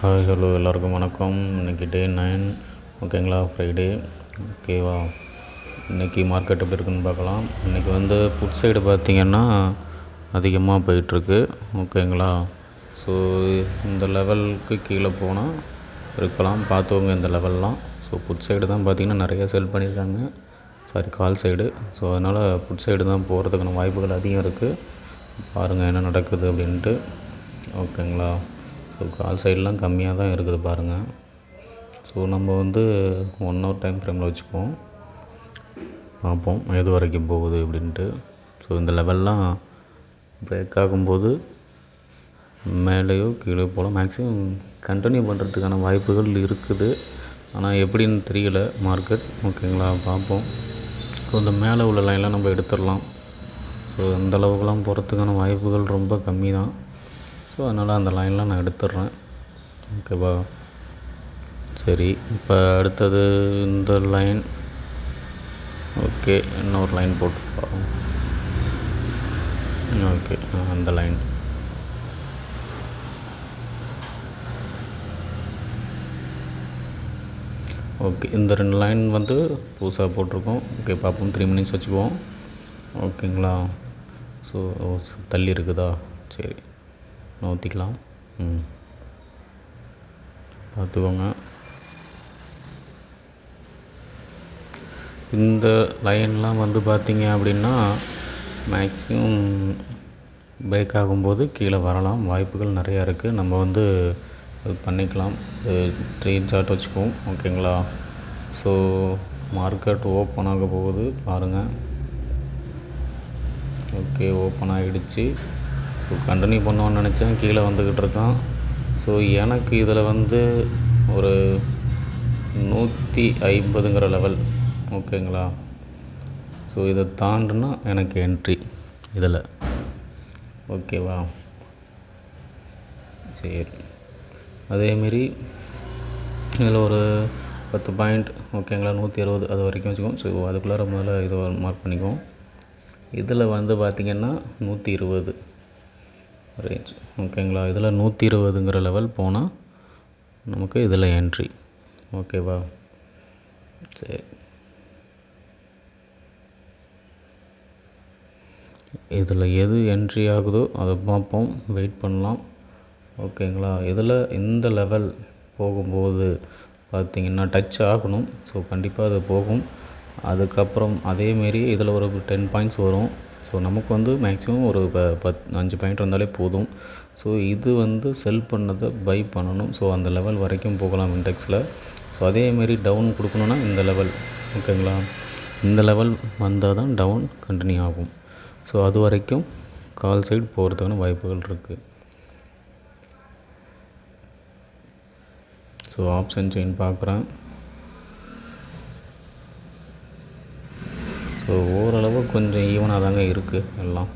Hi hello எல்லாருக்கும் வணக்கம். இன்றைக்கி டே 9 ஓகேங்களா, ஃப்ரைடே. ஓகேவா, இன்றைக்கி மார்க்கெட் எப்படி இருக்குன்னு பார்க்கலாம். இன்றைக்கி புட் சைடு பார்த்திங்கன்னா அதிகமாக போயிட்டுருக்கு. ஓகேங்களா, ஸோ இந்த லெவலுக்கு கீழே போனால் இருக்கலாம், பார்த்துவங்க இந்த லெவல்லாம். ஸோ புட் சைடு தான் பார்த்திங்கன்னா நிறையா செல் பண்ணியிருக்காங்க, கால் சைடு. ஸோ அதனால் புட் சைடு தான் போகிறதுக்கான வாய்ப்புகள் அதிகம் இருக்குது. பாருங்கள் என்ன நடக்குது அப்படின்ட்டு. ஓகேங்களா, ஸோ கால் சைடெலாம் கம்மியாக தான் இருக்குது பாருங்கள். ஸோ நம்ம 1 hour டைம் ஃப்ரேமில் வச்சுக்குவோம், பார்ப்போம் எது வரைக்கும் போகுது அப்படின்ட்டு. ஸோ இந்த லெவல்லாம் பிரேக் ஆகும்போது மேலேயோ கீழே போல் மேக்ஸிமம் கண்டினியூ பண்ணுறதுக்கான வாய்ப்புகள் இருக்குது. ஆனால் எப்படின்னு தெரியல மார்க்கெட். ஓகேங்களா, பார்ப்போம். ஸோ இந்த மேலே உள்ள லைன்லாம் நம்ம எடுத்துடலாம். ஸோ அந்த அளவுக்குலாம் போகிறதுக்கான வாய்ப்புகள் ரொம்ப கம்மி தான். ஸோ அதனால் அந்த லைன்லாம் நான் எடுத்துடுறேன். ஓகேவா, சரி. இப்போ அடுத்தது இந்த லைன். ஓகே, இன்னொரு லைன் போட்டு பார்ப்போம். ஓகே, அந்த லைன். ஓகே, இந்த 2 லைன் புதுசாக போட்டிருக்கோம். ஓகே, பார்ப்போம். 3 minutes வச்சுக்குவோம். ஓகேங்களா, ஸோ தள்ளி இருக்குதா, சரி நோத்திக்கலாம். பார்த்துக்கோங்க. இந்த லைன்லாம் பார்த்திங்க அப்படின்னா மேக்ஸிமம் பிரேக் ஆகும்போது கீழே வரலாம், வாய்ப்புகள் நிறையா இருக்குது. நம்ம அது பண்ணிக்கலாம். 3 சார்ட் வச்சுக்குவோம். ஓகேங்களா, ஸோ மார்க்கெட் ஓப்பன் ஆக போகுது பாருங்கள். ஓகே, ஓப்பன் ஆகிடுச்சு. ஸோ கண்டினியூ பண்ணுவோன்னு நினச்சேன், கீழே வந்துக்கிட்டு இருக்கான். ஸோ எனக்கு இதில் ஒரு 150ங்கிற லெவல். ஓகேங்களா, ஸோ இதை தாண்டுனா எனக்கு என்ட்ரி இதில். ஓகேவா, சரி. அதேமாரி இதில் ஒரு 10 பாயிண்ட். ஓகேங்களா, 160 அது வரைக்கும் வச்சுக்குவோம். ஸோ அதுக்குள்ளார முதல்ல இதை மார்க் பண்ணிக்குவோம். இதில் பார்த்திங்கன்னா 120 ரேஞ்ச். ஓகேங்களா, இதில் 120ங்கிற லெவல் போனால் நமக்கு இதில் என்ட்ரி. ஓகேவா, சரி. இதில் எது என்ட்ரி ஆகுதோ அதை பார்ப்போம், வெயிட் பண்ணலாம். ஓகேங்களா, இதில் இந்த லெவல் போகும்போது பார்த்திங்கன்னா டச் ஆகணும். ஸோ கண்டிப்பாக அது போகும். அதுக்கப்புறம் அதேமாரி இதில் ஒரு 10 பாயிண்ட்ஸ் வரும். ஸோ நமக்கு மேக்ஸிமம் ஒரு 5 பாயிண்ட் வந்தாலே போதும். ஸோ இது செல் பண்ணதை பை பண்ணணும். ஸோ அந்த லெவல் வரைக்கும் போகலாம் இண்டெக்ஸில். ஸோ அதேமாரி டவுன் கொடுக்கணுன்னா இந்த லெவல். ஓகேங்களா, இந்த லெவல் வந்தால் தான் டவுன் கண்டினியூ ஆகும். ஸோ அது வரைக்கும் கால் சைடு போகிறதுக்கான வாய்ப்புகள் இருக்குது. ஸோ ஆப்ஷன் செயின் பார்க்குறேன். ஸோ ஓரளவு கொஞ்சம் ஈவனாக தாங்க இருக்குது எல்லாம்.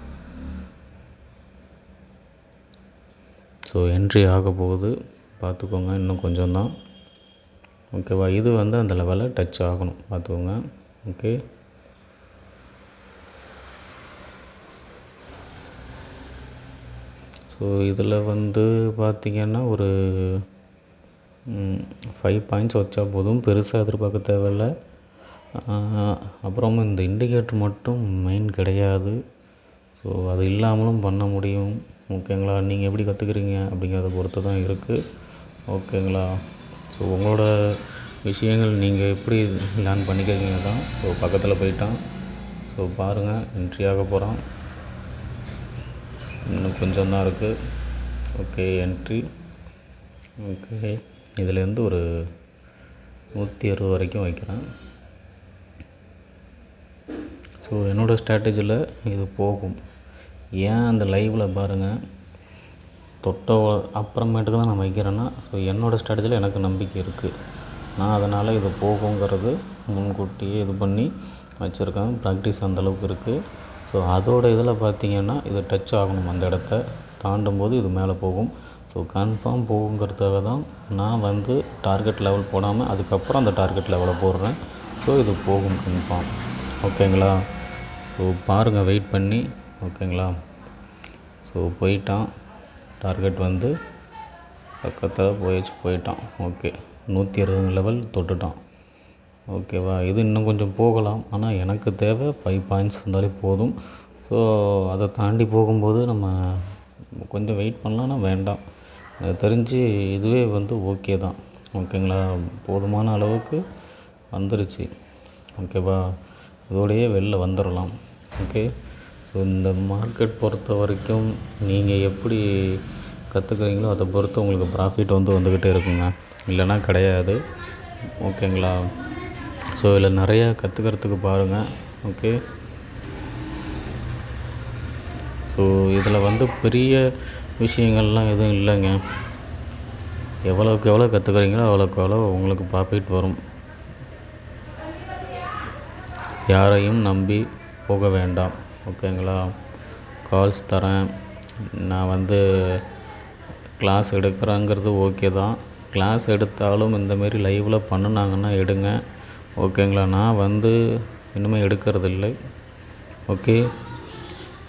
ஸோ என்ட்ரி ஆக போகுது, பார்த்துக்கோங்க. இன்னும் கொஞ்சம் தான். ஓகேவா, இது அந்த லெவலில் டச் ஆகணும், பார்த்துக்கோங்க. ஓகே, ஸோ இதில் பார்த்திங்கன்னா ஒரு 5 பாயிண்ட்ஸ் வச்சா போதும், பெருசாக எதிர்பார்க்க தேவையில்லை. அப்புறமா இந்த இண்டிகேட்டர் மட்டும் மெயின் கிடையாது. ஸோ அது இல்லாமலும் பண்ண முடியும். ஓகேங்களா, நீங்கள் எப்படி கற்றுக்குறீங்க அப்படிங்கிறத பொறுத்து தான் இருக்குது. ஓகேங்களா, ஸோ உங்களோட விஷயங்கள் நீங்கள் எப்படி லேர்ன் பண்ணிக்கிறீங்க தான். ஸோ பக்கத்தில் போயிட்டான். ஸோ பாருங்கள், என்ட்ரி ஆக போகிறான். இன்னும் கொஞ்சம் தான் இருக்குது. Okay, entry. ஓகே, இதுலேருந்து ஒரு 160 வரைக்கும் வைக்கிறேன். ஸோ என்னோடய ஸ்ட்ராட்டஜியில் இது போகும். ஏன் அந்த லைவில் பாருங்கள், தொட்ட அப்புறமேட்டுக்கு தான் நான் வைக்கிறேன்னா, ஸோ என்னோடய ஸ்ட்ராட்டஜியில் எனக்கு நம்பிக்கை இருக்குது. நான் அதனால் இது போகுங்கிறது முன்கூட்டியே இது பண்ணி வச்சுருக்கேன். ப்ராக்டிஸ் அந்தளவுக்கு இருக்குது. ஸோ அதோட இதில் பார்த்திங்கன்னா இது டச் ஆகணும், அந்த இடத்த தாண்டும் போது இது மேலே போகும். ஸோ கன்ஃபார்ம் போகுங்கிறதுக்காக தான் நான் டார்கெட் லெவல் போடாமல் அதுக்கப்புறம் அந்த டார்கெட் லெவலை போடுறேன். ஸோ இது போகும் கன்ஃபார்ம். ஓகேங்களா, ஸோ பாருங்கள் வெயிட் பண்ணி. ஓகேங்களா, ஸோ போயிட்டான். டார்கெட் பக்கத்தில் போயிட்டான். ஓகே, 120 லெவல் தொட்டுட்டான். ஓகேவா, இது இன்னும் கொஞ்சம் போகலாம். ஆனால் எனக்கு தேவை 5 பாயிண்ட்ஸ் இருந்தாலே போதும். ஸோ அதை தாண்டி போகும்போது நம்ம கொஞ்சம் வெயிட் பண்ணலான்னா வேண்டாம். எனக்கு தெரிஞ்சு இதுவே ஓகே தான். ஓகேங்களா, போதுமான அளவுக்கு வந்துருச்சு. ஓகேவா, இதோடையே வெளில வந்துடலாம். ஓகே, ஸோ இந்த மார்க்கெட் பொறுத்த வரைக்கும் நீங்கள் எப்படி கற்றுக்குறீங்களோ அதை பொறுத்து உங்களுக்கு ப்ராஃபிட் வந்துக்கிட்டே இருக்குங்க, இல்லைன்னா கிடையாது. ஓகேங்களா, ஸோ இதில் நிறையா கற்றுக்கிறதுக்கு பாருங்கள். ஓகே, ஸோ இதில் பெரிய விஷயங்கள்லாம் எதுவும் இல்லைங்க. எவ்வளோக்கு எவ்வளோ கற்றுக்குறீங்களோ அவ்வளோக்கு எவ்வளோ உங்களுக்கு ப்ராஃபிட் வரும். யாரையும் நம்பி போக வேண்டாம். ஓகேங்களா, கால்ஸ் தரேன், நான் கிளாஸ் எடுக்கிறேங்கிறது ஓகே தான். கிளாஸ் எடுத்தாலும் இந்தமாரி லைவில் பண்ணினாங்கன்னா எடுங்க. ஓகேங்களா, நான் இன்னுமே எடுக்கிறதில்லை. ஓகே,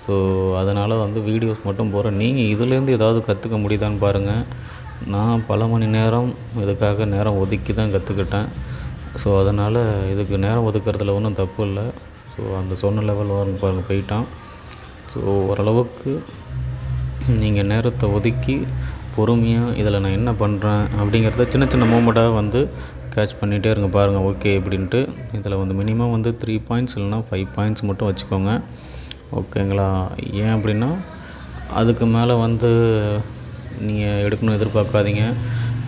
ஸோ அதனால் வீடியோஸ் மட்டும் போடுறேன். நீங்கள் இதுலேருந்து ஏதாவது கற்றுக்க முடியுதான்னு பாருங்கள். நான் பல மணி நேரம் இதுக்காக நேரம் ஒதுக்கி தான் கற்றுக்கிட்டேன். ஸோ அதனால் இதுக்கு நேரம் ஒதுக்கிறதுல ஒன்றும் தப்பு இல்லை. ஸோ அந்த சொன்ன லெவல் பாருங்கள் போயிட்டான். ஸோ ஓரளவுக்கு நீங்கள் நேரத்தை ஒதுக்கி பொறுமையாக இதில் நான் என்ன பண்ணுறேன் அப்படிங்கிறத சின்ன சின்ன மூமெண்ட்டாக கேட்ச் பண்ணிகிட்டே இருங்க. பாருங்கள் ஓகே இப்படின்ட்டு. இதில் மினிமம் 3 பாயிண்ட்ஸ் இல்லைனா 5 பாயிண்ட்ஸ் மட்டும் வச்சுக்கோங்க. ஓகேங்களா, ஏன் அப்படின்னா அதுக்கு மேலே நீங்கள் எடுக்கணும்னு எதிர்பார்க்காதீங்க.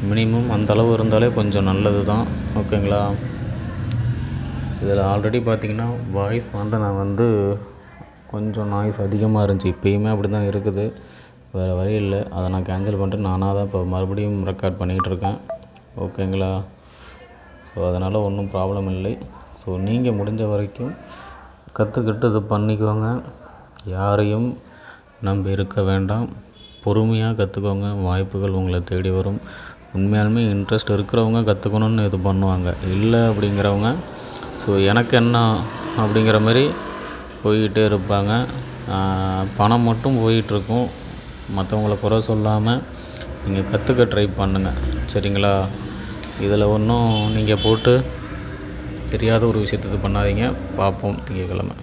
மினிமம் அந்த அளவு இருந்தாலே கொஞ்சம் நல்லது தான். ஓகேங்களா, இதில் ஆல்ரெடி பார்த்திங்கன்னா வாய்ஸ் நான் கொஞ்சம் நாய்ஸ் அதிகமாக இருந்துச்சு. இப்போயுமே அப்படி தான் இருக்குது, வேறு வழி இல்லை. அதை நான் கேன்சல் பண்ணிட்டு நானாக தான் இப்போ மறுபடியும் ரெக்கார்ட் பண்ணிகிட்ருக்கேன். ஓகேங்களா, ஸோ அதனால் ஒன்றும் ப்ராப்ளம் இல்லை. ஸோ நீங்கள் முடிஞ்ச வரைக்கும் கற்றுக்கிட்டு இது பண்ணிக்கோங்க. யாரையும் நம்பி இருக்க வேண்டாம். பொறுமையாக கற்றுக்கோங்க, வாய்ப்புகள் உங்களை தேடி வரும். உண்மையாலுமே இன்ட்ரெஸ்ட் இருக்கிறவங்க கற்றுக்கணுன்னு இது பண்ணுவாங்க. இல்லை அப்படிங்கிறவங்க ஸோ எனக்கு என்ன அப்படிங்கிற மாதிரி போய்கிட்டே இருப்பாங்க. பணம் மட்டும் போயிட்டுருக்கும். மற்றவங்கள குறை சொல்லாமல் நீங்கள் கற்றுக்க ட்ரை பண்ணுங்கள். சரிங்களா, இதில் ஒன்றும் நீங்கள் போட்டு தெரியாத ஒரு விஷயத்தை இது பண்ணாதீங்க. பார்ப்போம் திங்கட்கிழமை.